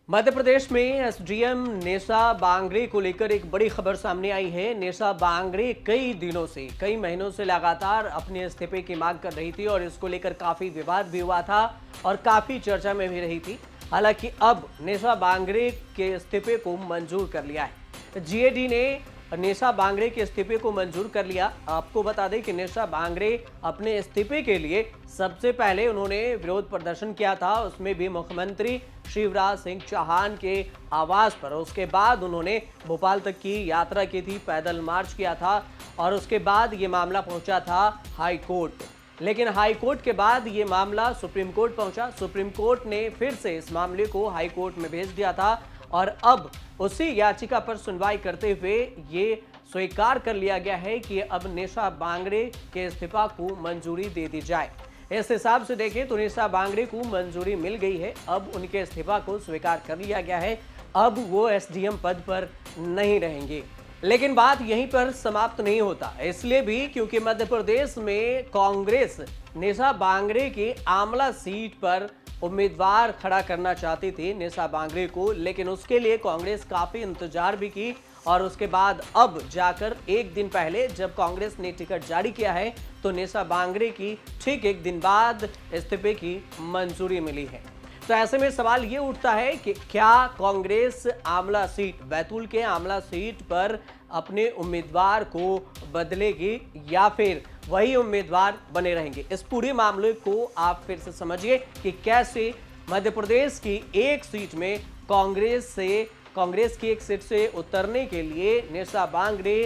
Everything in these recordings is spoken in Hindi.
मध्य प्रदेश में एसडीएम नेशा बांगरे को लेकर एक बड़ी खबर सामने आई है। नेशा बांगरे कई दिनों से, कई महीनों से लगातार अपने इस्तीफे की मांग कर रही थी और इसको लेकर काफी विवाद भी हुआ था और काफी चर्चा में भी रही थी। हालांकि अब नेशा बांगरे के इस्तीफे को मंजूर कर लिया है। जीएडी ने नेशा बांगरे के इस्तीफे को मंजूर कर लिया। आपको बता दें कि नेशा बांगरे अपने इस्तीफे के लिए सबसे पहले उन्होंने विरोध प्रदर्शन किया था, उसमें भी मुख्यमंत्री शिवराज सिंह चौहान के आवास पर। उसके बाद उन्होंने भोपाल तक की यात्रा की थी, पैदल मार्च किया था और उसके बाद ये मामला पहुंचा था हाई कोर्ट। लेकिन हाई कोर्ट के बाद ये मामला सुप्रीम कोर्ट पहुंचा। सुप्रीम कोर्ट ने फिर से इस मामले को हाई कोर्ट में भेज दिया था और अब उसी याचिका पर सुनवाई करते हुए ये स्वीकार कर लिया गया है कि अब नेशा बांगरे के इस्तीफा को मंजूरी दे दी जाए। इस हिसाब से देखें तो नेशा बांगरे को मंजूरी मिल गई है। अब उनके इस्तीफा को स्वीकार कर लिया गया है। अब वो एसडीएम पद पर नहीं रहेंगे। लेकिन बात यहीं पर समाप्त नहीं होता, इसलिए भी क्योंकि मध्य प्रदेश में कांग्रेस नेशा बांगरे की आमला सीट पर उम्मीदवार खड़ा करना चाहती थी नेशा बांगरे को, लेकिन उसके लिए कांग्रेस काफी इंतजार भी की और उसके बाद अब जाकर एक दिन पहले जब कांग्रेस ने टिकट जारी किया है तो नेशा बांगरे की ठीक एक दिन बाद इस्तीफे की मंजूरी मिली है। तो ऐसे में सवाल ये उठता है कि क्या कांग्रेस आमला सीट, बैतूल के आमला सीट पर अपने उम्मीदवार को बदलेगी या फिर वही उम्मीदवार बने रहेंगे। इस पूरे मामले को आप फिर से समझिए कि कैसे मध्य प्रदेश की एक सीट में कांग्रेस की एक सीट से उतरने के लिए नेशा बांगरे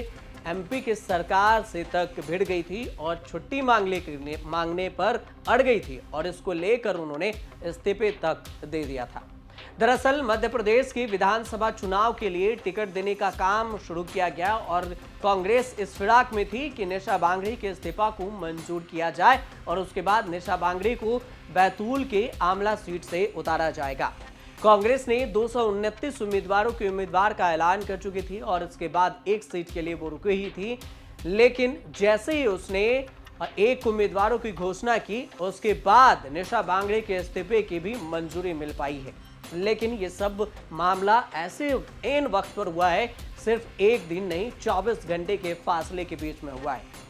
एमपी की सरकार से तक भिड़ गई थी और छुट्टी मांगने पर अड़ गई थी और इसको लेकर उन्होंने इस्तीफे तक दे दिया था। दरअसल मध्य प्रदेश की विधानसभा चुनाव के लिए टिकट देने का काम शुरू किया गया और कांग्रेस इस फिराक में थी कि नेशा बांगरे के इस्तीफा को मंजूर किया जाए और उसके बाद नेशा बांगरे को बैतूल के आमला सीट से उतारा जाएगा। कांग्रेस ने 229 उम्मीदवारों के उम्मीदवार का ऐलान कर चुकी थी और इसके बाद एक सीट के लिए वो रुकी ही थी। लेकिन जैसे ही उसने एक उम्मीदवारों की घोषणा की उसके बाद नेशा बांगरे के इस्तीफे की भी मंजूरी मिल पाई है। लेकिन ये सब मामला ऐसे एन वक्त पर हुआ है, सिर्फ एक दिन नहीं 24 घंटे के फासले के बीच में हुआ है।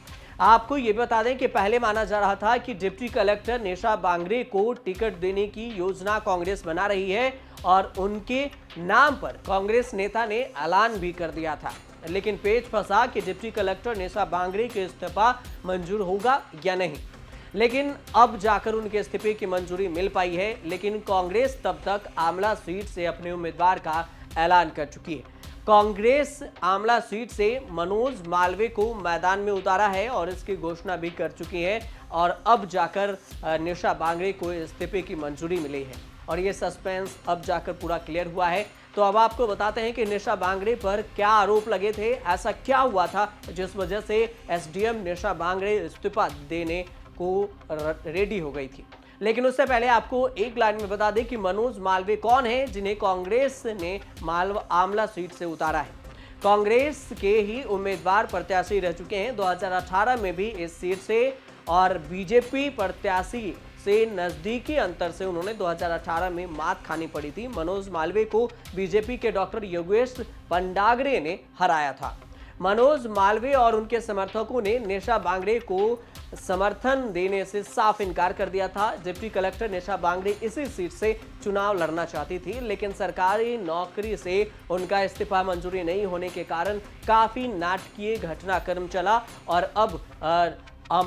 आपको ये बता दें कि पहले माना जा रहा था कि डिप्टी कलेक्टर नेशा बांगरे को टिकट देने की योजना कांग्रेस बना रही है और उनके नाम पर कांग्रेस नेता ने ऐलान भी कर दिया था। लेकिन पेच फंसा कि डिप्टी कलेक्टर नेशा बांगरे के इस्तीफा मंजूर होगा या नहीं। लेकिन अब जाकर उनके इस्तीफे की मंजूरी मिल पाई है। लेकिन कांग्रेस तब तक आमला सीट से अपने उम्मीदवार का ऐलान कर चुकी है। कांग्रेस आमला सीट से मनोज मालवीय को मैदान में उतारा है और इसकी घोषणा भी कर चुकी है और अब जाकर नेशा बांगरे को इस्तीफे की मंजूरी मिली है और ये सस्पेंस अब जाकर पूरा क्लियर हुआ है। तो अब आपको बताते हैं कि नेशा बांगरे पर क्या आरोप लगे थे, ऐसा क्या हुआ था जिस वजह से एसडीएम नेशा बांगरे इस्तीफा देने को रेडी हो गई थी। लेकिन उससे पहले आपको एक लाइन में बता दें कि मनोज मालवीय कौन है जिन्हें कांग्रेस ने आमला सीट से उतारा है। कांग्रेस के ही उम्मीदवार प्रत्याशी रह चुके हैं 2018 में भी इस सीट से और बीजेपी प्रत्याशी से नजदीकी अंतर से उन्होंने 2018 में मात खानी पड़ी थी। मनोज मालवीय को बीजेपी के डॉक्टर योगेश पंडागरे ने हराया था। मनोज मालवीय और उनके समर्थकों ने नेशा बांगरे को समर्थन देने से साफ इनकार कर दिया था। डिप्टी कलेक्टर नेशा बांगरे इसी सीट से चुनाव लड़ना चाहती थी, लेकिन सरकारी नौकरी से उनका इस्तीफा मंजूरी नहीं होने के कारण काफी नाटकीय घटनाक्रम चला और अब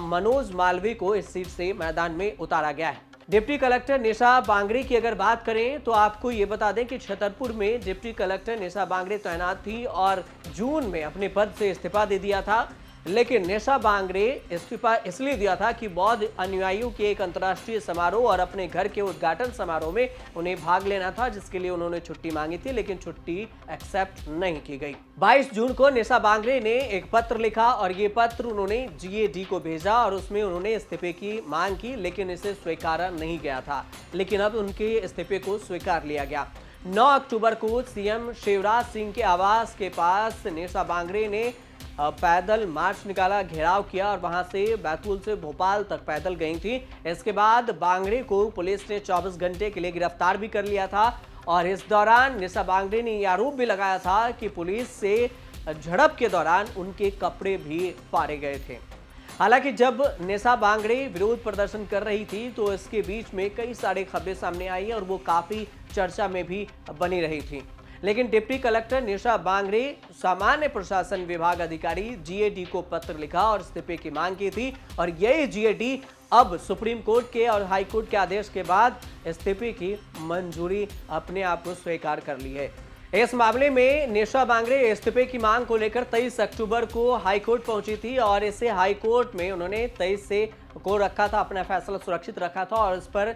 मनोज मालवीय को इस सीट से मैदान में उतारा गया है। डिप्टी कलेक्टर नेशा बांगरे की अगर बात करें तो आपको ये बता दें कि छतरपुर में डिप्टी कलेक्टर नेशा बांगरे तैनात थी और जून में अपने पद से इस्तीफा दे दिया था। लेकिन नेशा बांगरे इस्तीफा इसलिए दिया था कि बौद्ध अनुयायियों के एक अंतर्राष्ट्रीय समारोह और अपने घर के उद्घाटन समारोह में उन्हें भाग लेना था, जिसके लिए उन्होंने छुट्टी मांगी थी, लेकिन छुट्टी एक्सेप्ट नहीं की गई। 22 जून को नेशा बांगरे ने एक पत्र लिखा और ये पत्र उन्होंने जीएडी को भेजा और उसमें उन्होंने इस्तीफे की मांग की, लेकिन इसे स्वीकारा नहीं गया था। लेकिन अब उनके इस्तीफे को स्वीकार लिया गया। 9 अक्टूबर को सीएम शिवराज सिंह के आवास के पास नेशा बांगरे ने पैदल मार्च निकाला, घेराव किया और वहां से बैतूल से भोपाल तक पैदल गई थी। इसके बाद बांगरे को पुलिस ने 24 घंटे के लिए गिरफ्तार भी कर लिया था और इस दौरान निशा बांगरे ने यह आरोप भी लगाया था कि पुलिस से झड़प के दौरान उनके कपड़े भी फाड़े गए थे। हालांकि जब निशा बांगरे विरोध प्रदर्शन कर रही थी तो इसके बीच में कई सारे खबरें सामने आई और वो काफी चर्चा में भी बनी रही थी। लेकिन डिप्टी कलेक्टर निशा बांगरे सामान्य प्रशासन विभाग अधिकारी जीएडी को पत्र लिखा और इस्तीफे की मांग की थी और यही जीएडी अब सुप्रीम कोर्ट के और हाई कोर्ट के आदेश के बाद इस्तीफे की मंजूरी अपने आप को स्वीकार कर ली है। इस मामले में निशा बांगरे इस्तीफे की मांग को लेकर 23 अक्टूबर को हाईकोर्ट पहुंची थी और इसे हाईकोर्ट में उन्होंने 23 से को रखा था, अपना फैसला सुरक्षित रखा था और इस पर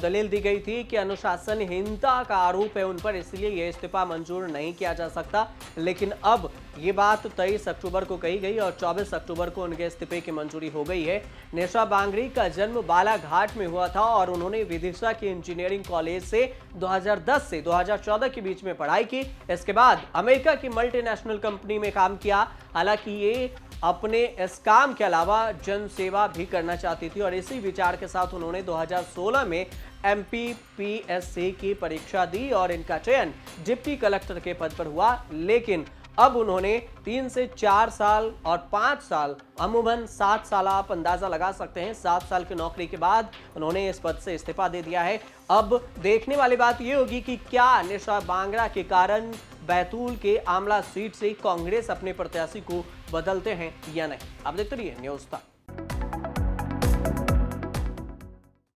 दलील दी गई थी कि अनुशासनहीनता का आरोप है उन पर, इसलिए यह इस्तीफा मंजूर नहीं किया जा सकता। लेकिन अब ये बात 23 अक्टूबर को कही गई और 24 अक्टूबर को उनके इस्तीफे की मंजूरी हो गई है। निशा बांगरे का जन्म बालाघाट में हुआ था और उन्होंने विदिशा के इंजीनियरिंग कॉलेज से 2010 से 2014 के बीच में पढ़ाई की। इसके बाद अमेरिका की मल्टीनेशनल कंपनी में काम किया। हालांकि ये अपने इस काम के अलावा जन सेवा भी करना चाहती थी और इसी विचार के साथ उन्होंने 2016 में MPPSC की परीक्षा दी और इनका चयन डिप्टी कलेक्टर के पद पर हुआ। लेकिन अब उन्होंने 3 से 4 साल और 5 साल, अमूमन 7 साल आप अंदाजा लगा सकते हैं, 7 साल की नौकरी के बाद उन्होंने इस पद से इस्तीफा दे दिया है। अब देखने वाली बात यह होगी कि क्या निशा बांगरा के कारण बैतूल के आमला सीट से कांग्रेस अपने प्रत्याशी को बदलते हैं या नहीं। आप देखते रहिए न्यूज़ तक।